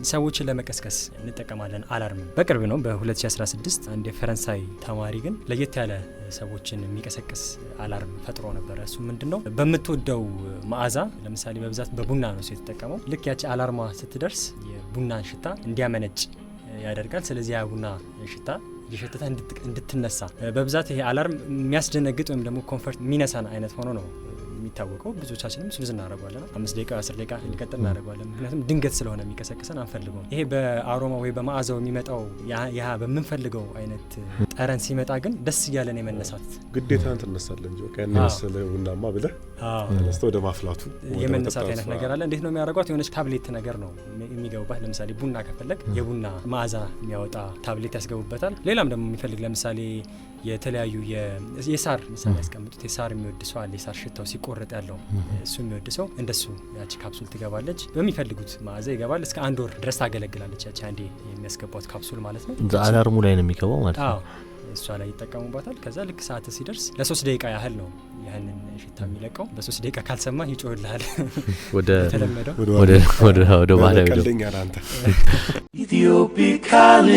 ሰዎችን ለመቀስቀስ እንጠቀማለን አላርም። በቅርብ ነው በ2016 አንድ የፈረንሳይ ተማሪ ግን ለየት ያለ ሰዎችን የሚቀሰቅስ አላርም ፈጥሮ ነበር። እሱ ምንድነው በምትወደው መዓዛ ለምሳሌ በብዛት በቡና ነው የተጠቀመው። ልክ ያቺ አላርማ ስትደርስ የቡናን ሽታ እንዲያመነጭ ያደርጋል። ስለዚህ ያ ቡና ሽታ እየሸተተ እንድትነሳ በብዛት ይሄ አላርም የሚያስደነግጥ ወይም ደግሞ ኮንፈርት የሚነሳን አይነት ሆኖ ነው የሚታወቀው። ብዙዎቻችንም ስሉዝ እናደርጋለን 5 ደቂቃ 10 ደቂቃ እንዲቀጥል እናደርጋለን። ምክንያቱም ድንገት ስለሆነ የሚቀሰቅሰን አንፈልገው። ይሄ በአሮማ ወይ በመዓዛው የሚመጣው ያ በምንፈልገው አይነት ጠረን ሲመጣ ግን ደስ እያለን የመነሳት ግዴታን ትነሳለህ እንጂ ወቀን ያሰለ ቡናማ ብለህ ተነስተህ ወደ ማፍላቱ የመነሳት አይነት ነገር አለ። እንዴት ነው የሚያደርጓት? የሆነች ታብሌት ነገር ነው የሚገቡባት። ለምሳሌ ቡና ከፈለግ የቡና መዓዛ የሚያወጣ ታብሌት ያስገቡበታል። ሌላም ደግሞ የሚፈልግ ለምሳሌ የተለያዩ የሳር ምሳሌ ያስቀምጡት የሳር የሚወድ ሰው አለ። የሳር ሽታው ሲቆረጥ ያለው እሱ የሚወድ ሰው እንደሱ ያቺ ካፕሱል ትገባለች። በሚፈልጉት መዓዛ ይገባል። እስከ 1 ወር ድረስ ታገለግላለች ያቺ አንዴ የሚያስገባት ካፕሱል ማለት ነው። አላርሙ ላይ ነው የሚገባው ማለት ነው። እሷ ላይ ይጠቀሙባታል። ከዛ ልክ ሰዓት ሲደርስ ለ3 ደቂቃ ያህል ነው ያንን ሽታ የሚለቀው። በ3 ደቂቃ ካልሰማ ይጮህልሃል። ወደ ባህላዊ ኢትዮፒካሊ